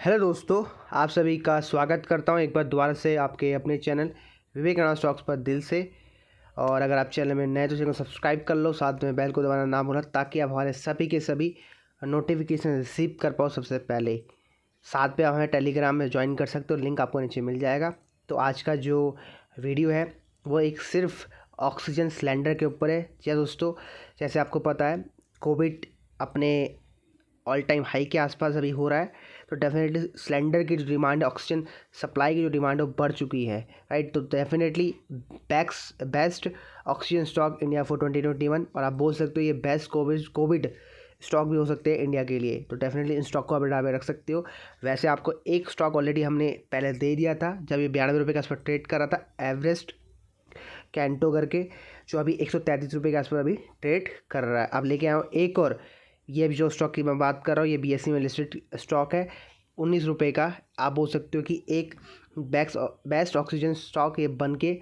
Hello दोस्तों, आप सभी का स्वागत करता हूं एक बार दोबारा से आपके अपने चैनल विवेकानंद स्टॉक्स पर दिल से। और अगर आप चैनल में नए तो चैनल को सब्सक्राइब कर लो, साथ में बेल को दबाना ना भूलना ताकि आप हमारे सभी के सभी नोटिफिकेशन रिसीव कर पाओ सबसे पहले। साथ में आप हमें टेलीग्राम में ज्वाइन कर सकते हो, लिंक आपको नीचे मिल जाएगा। तो आज का जो वीडियो है वो एक सिर्फ ऑक्सीजन सिलेंडर के ऊपर है। जी दोस्तों, जैसे आपको पता है कोविड अपने ऑल टाइम हाई के आसपास अभी हो रहा है, तो डेफिनेटली सिलेंडर की जो डिमांड है, ऑक्सीजन सप्लाई की जो डिमांड है वो बढ़ चुकी है, राइट। तो definitely best oxygen stock India for 2021, और आप बोल सकते हो ये बेस्ट कोविड स्टॉक भी हो सकते हैं इंडिया के लिए। तो डेफिनेटली इन स्टॉक को आप डाल में रख सकते हो। वैसे आपको एक स्टॉक ऑलरेडी हमने पहले दे दिया था जब ये 92 रुपये के आसपास ट्रेड कर रहा था, एवरेस्ट कैंटो करके, जो अभी 133 रुपये के आसपास अभी ट्रेड कर रहा है। अब लेके आया हूँ एक और, ये भी जो स्टॉक की मैं बात कर रहा हूँ ये बीएसई में लिस्टेड स्टॉक है, 19 रुपये का। आप बोल सकते हो कि एक बेस्ट ऑक्सीजन स्टॉक ये बन के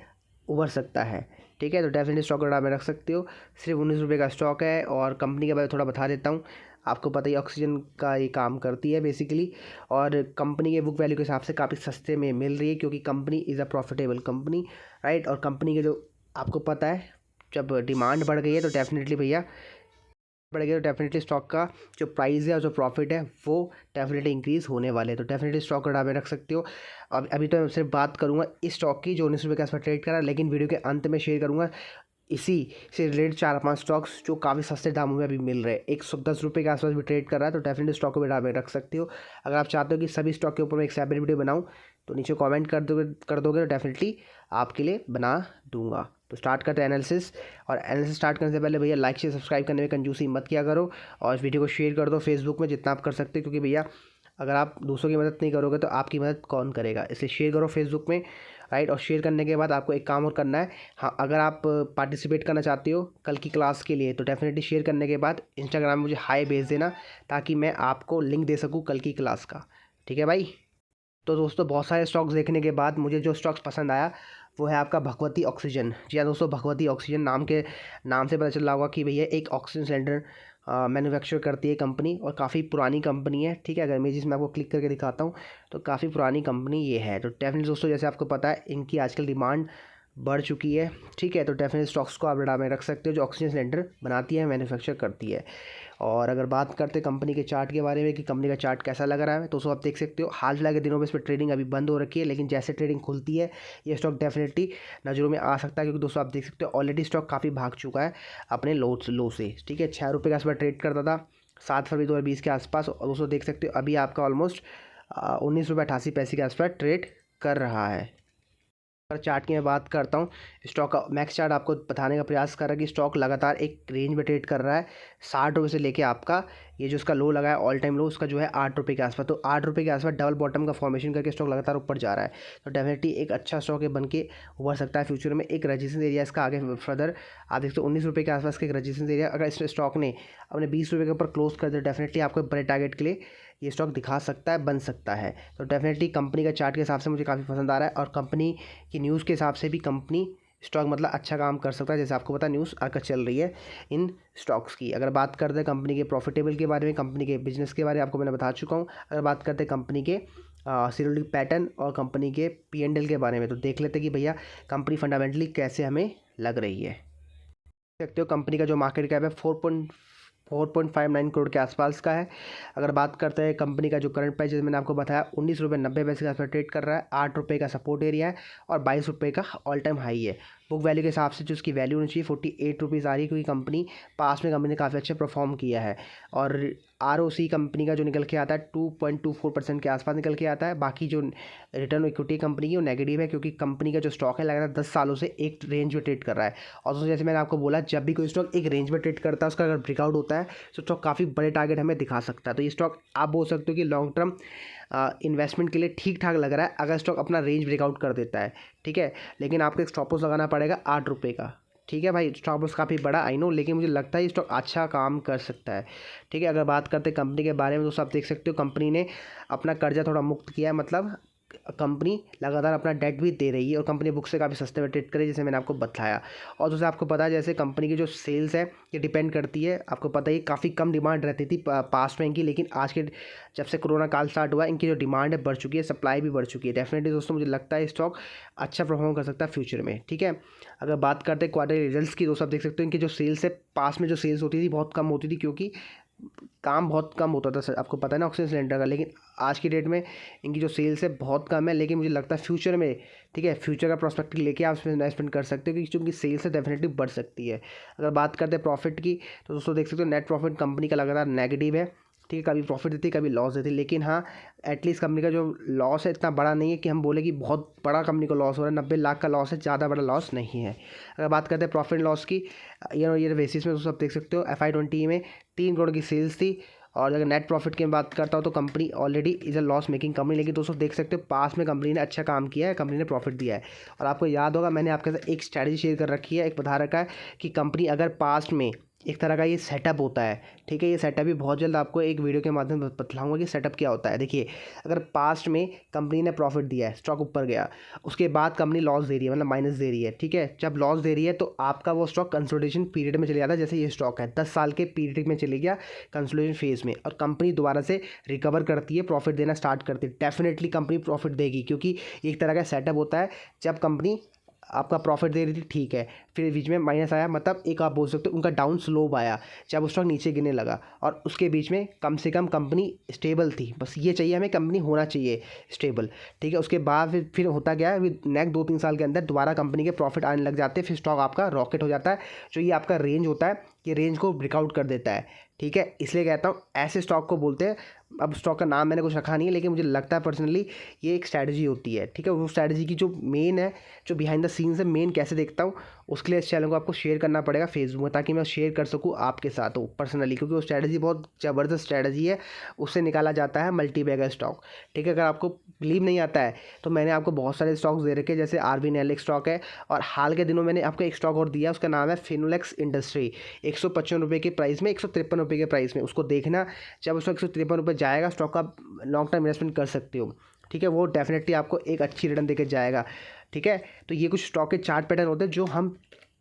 उभर सकता है, ठीक है। तो डेफिनेटली स्टॉक का में रख सकते हो। सिर्फ 19 रुपये का स्टॉक है, और कंपनी के बारे में थोड़ा बता देता हूँ। आपको पता ही ऑक्सीजन का ये काम करती है बेसिकली, और कंपनी के बुक वैल्यू के हिसाब से काफ़ी सस्ते में मिल रही है, क्योंकि company is a profitable company, right. और कंपनी के जो आपको पता है जब डिमांड बढ़ गई है तो डेफिनेटली भैया बढ़ेगा, तो डेफिनेटली स्टॉक का जो प्राइस है और जो प्रॉफिट है वो डेफिनेटली इंक्रीज़ होने वाले हैं। तो डेफिनेटली स्टॉक को डाल में रख सकते हो। अब अभी तो मैं सिर्फ बात करूंगा इस स्टॉक की जो 19 रुपये के आसपास ट्रेड करा, लेकिन वीडियो के अंत में शेयर करूंगा इसी से रिलेटेड 4-5 स्टॉक्स जो काफ़ी सस्ते दामों में अभी मिल रहे हैं। 110 रुपये के आसपास भी ट्रेड कर रहा है, तो डेफिनेटली स्टॉक को भी डाल में रख सकते हो। अगर आप चाहते हो कि सभी स्टॉक के ऊपर मैं एक सेपरेट वीडियो बनाऊँ तो नीचे कमेंट कर दोगे तो डेफिनेटली आपके लिए बना दूंगा। तो स्टार्ट करते हैं एनालिसिस। और एनालिसिस स्टार्ट करने से पहले भैया लाइक से सब्सक्राइब करने में कंजूसी मत किया करो, और इस वीडियो को शेयर कर दो फेसबुक में जितना आप कर सकते हो, क्योंकि भैया अगर आप दूसरों की मदद नहीं करोगे तो आपकी मदद कौन करेगा। इसलिए शेयर करो फेसबुक में, राइट। और शेयर करने के बाद आपको एक काम और करना है। हाँ, अगर आप पार्टिसिपेट करना चाहते हो कल की क्लास के लिए तो डेफिनेटली शेयर करने के बाद इंस्टाग्राम में मुझे हाई भेज देना, ताकि मैं आपको लिंक दे सकूँ कल की क्लास का, ठीक है भाई। तो दोस्तों, बहुत सारे स्टॉक्स देखने के बाद मुझे जो स्टॉक्स पसंद आया वो है आपका भगवती ऑक्सीजन। जी हाँ दोस्तों, भगवती ऑक्सीजन नाम से पता चल रहा होगा कि भैया एक ऑक्सीजन सिलेंडर मैन्युफैक्चर करती है कंपनी, और काफ़ी पुरानी कंपनी है, ठीक है। अगर मैं जिसमें आपको क्लिक करके दिखाता हूँ तो काफ़ी पुरानी कंपनी ये है। तो डेफिनेटली दोस्तों, जैसे आपको पता है इनकी आजकल डिमांड बढ़ चुकी है, ठीक है। तो डेफिनेटली स्टॉक्स को आप रडार में रख सकते हो जो ऑक्सीजन सिलेंडर बनाती है, मैन्युफैक्चर करती है। और अगर बात करते हैं कंपनी के चार्ट के बारे में कि कंपनी का चार्ट कैसा लग रहा है, तो उसको आप देख सकते हो हाल फिलहाल के दिनों में इस पर ट्रेडिंग अभी बंद हो रखी है, लेकिन जैसे ट्रेडिंग खुलती है ये स्टॉक डेफिनेटली नज़रों में आ सकता है, क्योंकि दोस्तों आप देख सकते हो ऑलरेडी स्टॉक काफ़ी भाग चुका है अपने लो से, ठीक है। 6 रुपये के आसपास ट्रेड करता था 7 फरवरी 2020 के आसपास, और दोस्तों देख सकते हो अभी आपका ऑलमोस्ट 19 रुपये 88 पैसे के आसपास ट्रेड कर रहा है। अगर चार्ट की मैं बात करता हूँ, स्टॉक का मैक्स चार्ट आपको बताने का प्रयास कर रहा है कि स्टॉक लगातार एक रेंज में ट्रेड कर रहा है 60 रुपये से लेके आपका ये जो उसका लो लगा है ऑल टाइम लो उसका जो है 8 रुपये के आसपास। तो 8 रुपये के आसपास डबल बॉटम का फॉर्मेशन करके स्टॉक लगातार ऊपर जा रहा है, तो डेफिनेटली एक अच्छा स्टॉक है बन के उभर सकता है फ्यूचर में। एक रजिस्टेंस एरिया इसका आगे फर्दर आप देखते हो 19 रुपये के आसपास का एक रजिस्टेंस एरिया, अगर इस स्टॉक ने अपने 20 रुपये के ऊपर क्लोज कर दिया डेफिनेटली आपको बड़े टारगेट के लिए ये स्टॉक दिखा सकता है, बन सकता है। तो डेफिनेटली कंपनी का चार्ट के हिसाब से मुझे काफ़ी पसंद आ रहा है, और कंपनी की न्यूज़ के हिसाब से भी कंपनी स्टॉक मतलब अच्छा काम कर सकता है, जैसे आपको पता न्यूज़ आकर चल रही है इन स्टॉक्स की। अगर बात करते हैं कंपनी के प्रॉफिटेबल के बारे में, कंपनी के बिजनेस के बारे में आपको मैंने बता चुका हूँ। अगर बात करते हैं कंपनी के सीरियलिक पैटर्न और कंपनी के P&L के बारे में, तो देख लेते हैं कि भैया कंपनी फंडामेंटली कैसे हमें लग रही है। देख सकते हो कंपनी का जो मार्केट कैप है 4.59 करोड़ के आसपास का है। अगर बात करते हैं कंपनी का जो करंट प्राइस जैसे मैंने आपको बताया 19 रुपये 90 पैसे के आसपास ट्रेड कर रहा है, 8 रुपये का सपोर्ट एरिया है और 22 रुपये का ऑल टाइम हाई है। बुक वैल्यू के हिसाब से जो उसकी वैल्यू होनी चाहिए 48 रुपीज़ आ रही है, क्योंकि कंपनी पास में कंपनी ने काफ़ी अच्छा परफॉर्म किया है। और ROC कंपनी का जो निकल के आता है 2.24% के आसपास निकल के आता है। बाकी जो रिटर्न इक्विटी कंपनी की वो नेगेटिव है, क्योंकि कंपनी का जो स्टॉक है लगातार 10 सालों से एक रेंज में ट्रेड कर रहा है। और दोस्तों जैसे मैंने आपको बोला जब भी कोई स्टॉक एक रेंज में ट्रेड करता है उसका अगर ब्रेकआउट होता है तो स्टॉक काफ़ी बड़े टारगेट हमें दिखा सकता है। तो ये स्टॉक आप बोल सकते हो कि लॉन्ग टर्म इन्वेस्टमेंट के लिए ठीक ठाक लग रहा है अगर स्टॉक अपना रेंज ब्रेकआउट कर देता है, ठीक है। लेकिन आपको एक स्टॉप लॉस लगाना पड़ेगा 8 रुपये का, ठीक है भाई। स्टॉक लॉस काफ़ी बड़ा आई नो, लेकिन मुझे लगता है ये स्टॉक अच्छा काम कर सकता है, ठीक है। अगर बात करते हैं कंपनी के बारे में तो आप देख सकते हो कंपनी ने अपना कर्जा थोड़ा मुक्त किया है, मतलब कंपनी लगातार अपना डेट भी दे रही है और कंपनी बुक से काफ़ी सस्ते में ट्रेड करे, जैसे मैंने आपको बताया। और दूसरा आपको पता है जैसे कंपनी की जो सेल्स है ये डिपेंड करती है, आपको पता ही काफ़ी कम डिमांड रहती थी पास्ट में इनकी, लेकिन आज के जब से कोरोना काल स्टार्ट हुआ इनकी जो डिमांड है बढ़ चुकी है, सप्लाई भी बढ़ चुकी है। डेफिनेटली दोस्तों मुझे लगता है स्टॉक अच्छा परफॉर्म कर सकता है फ्यूचर में, ठीक है। अगर बात करते हैं क्वार्टर रिजल्ट्स की, दोस्तों आप देख सकते हो इनकी जो सेल्स है, पास में जो सेल्स होती थी बहुत कम होती थी क्योंकि काम बहुत कम होता था सर, आपको पता है ना ऑक्सीजन सिलेंडर का। लेकिन आज की डेट में इनकी जो सेल्स है बहुत कम है, लेकिन मुझे लगता है फ्यूचर में, ठीक है, फ्यूचर का प्रोस्पेक्टिव लेके आप इसमें इन्वेस्टमेंट कर सकते हो क्योंकि चूँकि सेल्स है डेफिनेटली बढ़ सकती है। अगर बात करते हैं प्रॉफिट की तो दोस्तों देख सकते हो नेट प्रॉफिट कंपनी का लगातार नेगेटिव है, ठीक है, कभी प्रॉफिट देती है कभी लॉस देती है। लेकिन हाँ, एटलीस्ट कंपनी का जो लॉस है इतना बड़ा नहीं है कि हम बोले कि बहुत बड़ा कंपनी को लॉस हो रहा है, 90 लाख का लॉस है, ज़्यादा बड़ा लॉस नहीं है। अगर बात करते हैं प्रॉफिट लॉस की ईयर बेसिस में, तो सब देख सकते हो FY20 में 3 करोड़ की सेल्स थी। और अगर नेट प्रॉफिट की बात करता हूँ तो company already is a loss making company, लेकिन दोस्तों देख सकते हो पास में कंपनी ने अच्छा काम किया है, कंपनी ने प्रॉफिट दिया है। और आपको याद होगा मैंने आपके साथ एक स्ट्रैटेजी शेयर कर रखी है, एक बता रखा है कि कंपनी अगर पास्ट में एक तरह का ये सेटअप होता है, ठीक है, ये सेटअप भी बहुत जल्द आपको एक वीडियो के माध्यम से बतलाऊंगा कि सेटअप क्या होता है। देखिए, अगर पास्ट में कंपनी ने प्रॉफिट दिया है, स्टॉक ऊपर गया, उसके बाद कंपनी लॉस दे रही है, मतलब माइनस दे रही है, ठीक है, जब लॉस दे रही है तो आपका वो स्टॉक कंसोलिडेशन पीरियड में चले जाता है। जैसे ये स्टॉक है 10 साल के पीरियड में चले गया कंसोलिडेशन फेज में, और कंपनी दोबारा से रिकवर करती है, प्रॉफिट देना स्टार्ट करती है। डेफिनेटली कंपनी प्रॉफिट देगी क्योंकि एक तरह का सेटअप होता है, जब कंपनी आपका प्रॉफिट दे रही थी, ठीक है, फिर बीच में माइनस आया, मतलब एक आप बोल सकते हो उनका डाउन स्लोप आया जब उस स्टॉक नीचे गिरने लगा, और उसके बीच में कम से कम कंपनी स्टेबल थी। बस ये चाहिए हमें, कंपनी होना चाहिए स्टेबल, ठीक है। उसके बाद फिर होता क्या है, नेक्स्ट 2-3 साल के अंदर दोबारा कंपनी के प्रॉफिट आने लग जाते हैं, फिर स्टॉक आपका रॉकेट हो जाता है। जो ये आपका रेंज होता है, ये रेंज को ब्रेकआउट कर देता है, ठीक है। इसलिए कहता हूँ ऐसे स्टॉक को बोलते हैं, अब स्टॉक का नाम मैंने कुछ रखा नहीं है, लेकिन मुझे लगता है पर्सनली ये एक स्ट्रैटेजी होती है, ठीक है। वो स्ट्रैटेजी की जो मेन है, जो बिहाइंड द सीन्स है, मेन कैसे देखता हूँ, उसके लिए इस चैनल को आपको शेयर करना पड़ेगा फेसबुक में, ताकि मैं शेयर कर सकूँ आपके साथ वो पर्सनली, क्योंकि वो स्ट्रैटेजी बहुत ज़बरदस्त स्ट्रैटेजी है। उससे निकाला जाता है मल्टी बैगर स्टॉक, ठीक है। अगर आपको बिलीव नहीं आता है तो मैंने आपको बहुत सारे स्टॉक्स दे रखे, जैसे RVNL एक स्टॉक है, और हाल के दिनों मैंने आपको एक स्टॉक और दिया, उसका नाम है फिनोलेक्स इंडस्ट्री, 155 रुपये के प्राइस में, 153 रुपये के प्राइस में। उसको देखना, जब उसको 153 रुपये जाएगा स्टॉक का लॉन्ग टर्म इन्वेस्टमेंट कर सकते हो, ठीक है। वो डेफिनेटली आपको एक अच्छी रिटर्न देकर जाएगा, ठीक है। तो ये कुछ स्टॉक के चार्ट पैटर्न होते हैं जो हम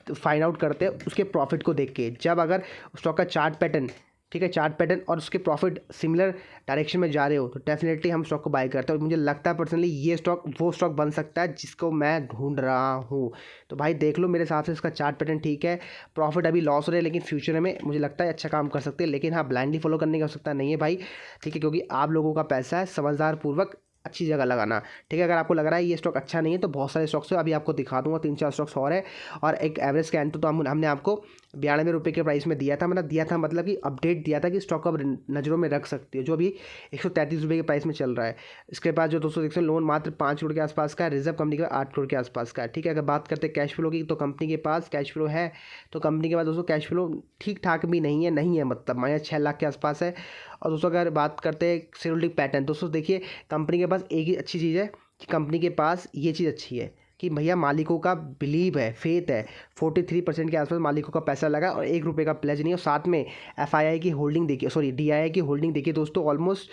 फाइंड आउट करते हैं उसके प्रॉफिट को देख के। जब अगर स्टॉक का चार्ट पैटर्न, ठीक है, चार्ट पैटर्न और उसके प्रॉफिट सिमिलर डायरेक्शन में जा रहे हो तो डेफिनेटली हम स्टॉक को बाय करते हैं। और मुझे लगता है पर्सनली ये स्टॉक वो स्टॉक बन सकता है जिसको मैं ढूंढ रहा हूँ। तो भाई देख लो, मेरे हिसाब से इसका चार्ट पैटर्न ठीक है, प्रॉफिट अभी लॉस हो रहे हैं, लेकिन फ्यूचर में मुझे लगता है अच्छा काम कर सकते हैं। लेकिन हाँ, ब्लाइंडली फॉलो करने की आवश्यकता नहीं है भाई, ठीक है, क्योंकि आप लोगों का पैसा है, समझदार पूर्वक अच्छी जगह लगाना, ठीक है। अगर आपको लग रहा है ये स्टॉक अच्छा नहीं है तो बहुत सारे स्टॉक्स है, अभी आपको दिखा दूंगा 3-4 स्टॉक्स और है। और एक एवरेज स्कैन तो हमने आपको 92 रुपये के प्राइस में दिया था, मतलब कि अपडेट दिया था कि स्टॉक को अब नज़रों में रख सकती है, जो अभी 133 रुपये के प्राइस में चल रहा है। इसके बाद जो दोस्तों देखते हैं लोन मात्र 5 करोड़ के आसपास का है, रिजर्व कंपनी का 8 करोड़ के आसपास का है, ठीक है। अगर बात करते हैं कैश फ्लो की, तो कंपनी के पास कैश फ्लो है, तो कंपनी के पास दोस्तों कैश फ्लो ठीक ठाक भी नहीं है, मतलब -6 लाख के आसपास है। और दोस्तों अगर बात करते हैं शेड्यूलिंग पैटर्न, दोस्तों देखिए कंपनी के पास एक ही अच्छी चीज़ है कि कंपनी के पास ये चीज़ अच्छी है कि भैया मालिकों का बिलीव है, फेथ है, 43% के आसपास मालिकों का पैसा लगा और 1 रुपये का प्लेज नहीं। और साथ में FII की होल्डिंग देखिए, सॉरी DII की होल्डिंग देखिए दोस्तों, ऑलमोस्ट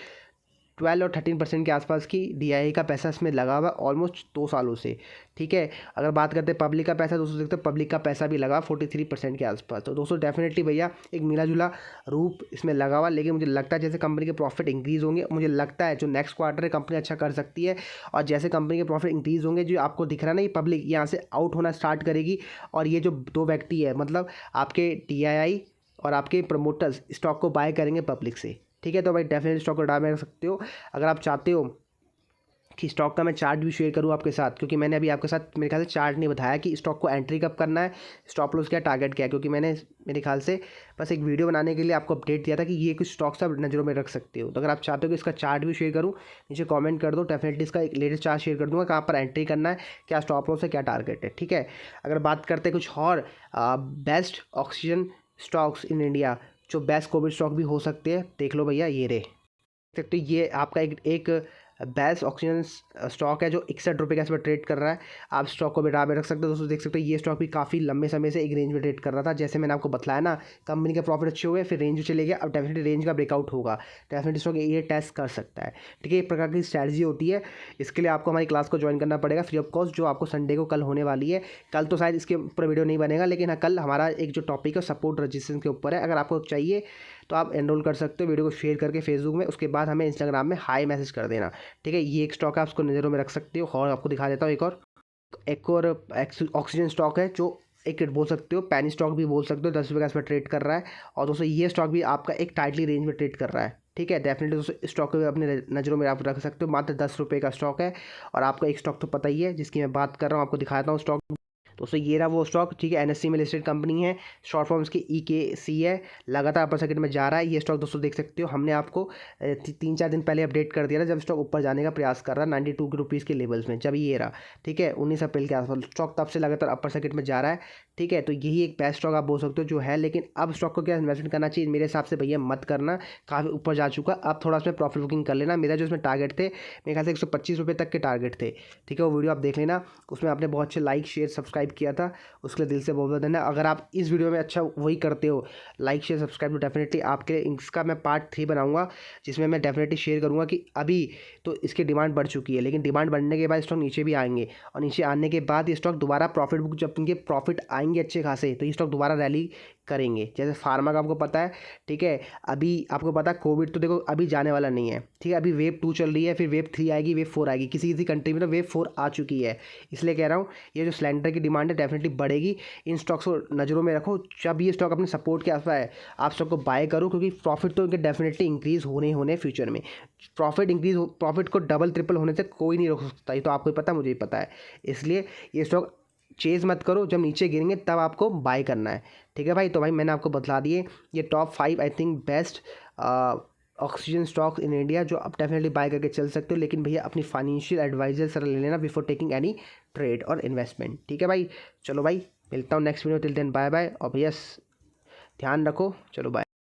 12 और 13% के आसपास की DII का पैसा इसमें लगा हुआ है ऑलमोस्ट 2 सालों से, ठीक है। अगर बात करते हैं पब्लिक का पैसा, दोस्तों देखते हैं पब्लिक का पैसा भी लगा 43% के आसपास। तो दोस्तों डेफिनेटली भैया एक मिला जुला रूप इसमें लगा हुआ, लेकिन मुझे लगता है जैसे कंपनी के प्रॉफिट इंक्रीज़ होंगे, मुझे लगता है जो नेक्स्ट क्वार्टर है कंपनी अच्छा कर सकती है। और जैसे कंपनी के प्रॉफिट इंक्रीज़ होंगे, जो आपको दिख रहा है ना, ये पब्लिक यहाँ से आउट होना स्टार्ट करेगी, और ये जो 2 व्यक्ति है, मतलब आपके DII और आपके प्रमोटर्स स्टॉक को बाय करेंगे पब्लिक से, ठीक है। तो भाई डेफिनेटली स्टॉक को डाल में रख सकते हो। अगर आप चाहते हो कि स्टॉक का मैं चार्ट भी शेयर करूं आपके साथ, क्योंकि मैंने अभी आपके साथ मेरे ख्याल से चार्ट नहीं बताया कि स्टॉक को एंट्री कब करना है, स्टॉप लॉस क्या, टारगेट क्या है, क्योंकि मैंने मेरे ख्याल से बस एक वीडियो बनाने के लिए आपको अपडेट दिया था कि ये कुछ स्टॉक्स आप नज़रों में रख सकते हो। तो अगर आप चाहते हो कि इसका चार्ट भी शेयर करूँ, नीचे कॉमेंट कर दो, डेफिनेटली इसका एक लेटेस्ट चार्ट शेयर कर दूँगा, कहाँ पर एंट्री करना है, क्या स्टॉप लॉस है, क्या टारगेट है, ठीक है। अगर बात करते हैं कुछ और best oxygen stocks in India, जो बेस्ट कोविड स्टॉक भी हो सकते हैं, देख लो भैया, ये रे सकते, ये आपका एक बेस्ट ऑक्सीजन स्टॉक है जो 61 रुपये का इस पर ट्रेड कर रहा है। आप स्टॉक को बिठा में रख सकते हो दोस्तों। देख सकते हो ये स्टॉक भी काफ़ी लंबे समय से एक रेंज में ट्रेड कर रहा था। जैसे मैंने आपको बताया ना, कंपनी के प्रॉफिट अच्छे हुए, फिर रेंज में चले गया, अब डेफिनेटली रेंज का ब्रेकआउट होगा, डेफिनेटली स्टॉक ये टेस्ट कर सकता है। ठीक है, एक प्रकार की स्ट्रैटेजी होती है। इसके लिए आपको हमारी क्लास को ज्वाइन करना पड़ेगा फ्री ऑफ कॉस्ट, जो आपको संडे को कल होने वाली है। कल तो शायद इसके ऊपर वीडियो नहीं बनेगा, लेकिन हाँ कल हमारा एक जो टॉपिक है सपोर्ट रजिस्ट्रेशन के ऊपर है। अगर आपको चाहिए तो आप एनरोल कर सकते हो, वीडियो को शेयर करके फेसबुक में, उसके बाद हमें इंस्टाग्राम में हाई मैसेज कर देना। ठीक है, ये एक स्टॉक है, आप उसको नज़रों में रख सकते हो। और आपको दिखा देता हूँ एक और ऑक्सीजन स्टॉक है जो एक बोल सकते हो पैनी स्टॉक भी बोल सकते हो, 10 रुपये का इस पर ट्रेड कर रहा है। और दोस्तों ये स्टॉक भी आपका एक टाइटली रेंज में ट्रेड कर रहा है। ठीक है, डेफिनेटली दोस्तों इस स्टॉक को भी अपने नज़रों में आप रख सकते हो। मात्र 10 रुपये का स्टॉक है। और आपको एक स्टॉक तो पता ही है जिसकी मैं बात कर रहा हूँ, आपको दिखाता हूँ स्टॉक। दोस्तों ये रहा वो स्टॉक। ठीक है, एनएससी में लिस्टेड कंपनी है, शॉर्ट फॉर्म इसकी EKC है, लगातार अपर सर्किट में जा रहा है ये स्टॉक। दोस्तों देख सकते हो हमने आपको 3-4 दिन पहले अपडेट कर दिया था, जब स्टॉक ऊपर जाने का प्रयास कर रहा है 92 रुपीज़ के लेवल्स में, जब ये रहा। ठीक है, 19 अप्रैल के आसपास स्टॉक तब से लगातार अपर सर्किट में जा रहा है। ठीक है, तो यही एक बेस्ट स्टॉक आप बोल सकते हो जो है। लेकिन अब स्टॉक को क्या इन्वेस्टमेंट करना चाहिए मेरे हिसाब से भैया, मत करना, काफ़ी ऊपर जा चुका। अब थोड़ा उसमें प्रॉफिट बुकिंग कर लेना। मेरा जो इसमें टारगेट थे, मेरे ख्याल से 125 रुपये तक के टारगेट थे। ठीक है, वो वीडियो आप देख लेना, उसमें आपने बहुत अच्छे लाइक शेयर सब्सक्राइब किया था, उसके लिए दिल से बहुत बहुत धन्यवाद। अगर आप इस वीडियो में अच्छा वही करते हो, लाइक शेयर सब्सक्राइब, तो डेफिनेटली आपके इसका मैं पार्ट 3 बनाऊंगा, जिसमें मैं डेफिनेटली शेयर करूंगा कि अभी तो इसकी डिमांड बढ़ चुकी है, लेकिन डिमांड बढ़ने के बाद स्टॉक नीचे भी आएंगे, और नीचे आने के बाद ये स्टॉक दोबारा प्रॉफिट बुक, जब इनके प्रॉफिट आएंगे अच्छे खासे, तो ये स्टॉक दोबारा रैली करेंगे। जैसे फार्मा का आपको पता है। ठीक है, अभी आपको पता है कोविड तो देखो अभी जाने वाला नहीं है। ठीक है, अभी वेव 2 चल रही है, फिर वेव 3 आएगी, वेव 4 आएगी। किसी किसी कंट्री में तो वेव 4 आ चुकी है। इसलिए कह रहा हूँ ये जो सिलेंडर की डिमांड है डेफिनेटली बढ़ेगी। इन स्टॉक्स को नज़रों में रखो। जब ये स्टॉक अपने सपोर्ट के आसपास है, आप स्टॉक को बाय करो, क्योंकि प्रॉफिट तो इनके डेफिनेटली इंक्रीज़ होने फ्यूचर में। प्रॉफिट को डबल ट्रिपल होने से कोई नहीं रोक सकता, ये तो आपको ही पता है, मुझे ही पता है। इसलिए ये स्टॉक चेज़ मत करो, जब नीचे गिरेंगे तब आपको बाय करना है। ठीक है भाई, तो भाई मैंने आपको बतला दिए ये top 5 I think best oxygen stocks in India, जो आप डेफिनेटली बाय करके चल सकते हो। लेकिन भैया अपनी फाइनेंशियल एडवाइजर सर ले लेना बिफोर टेकिंग एनी ट्रेड और इन्वेस्टमेंट। ठीक है भाई, चलो भाई मिलता हूँ next video. Till then bye bye, और भैया ध्यान रखो, चलो बाय।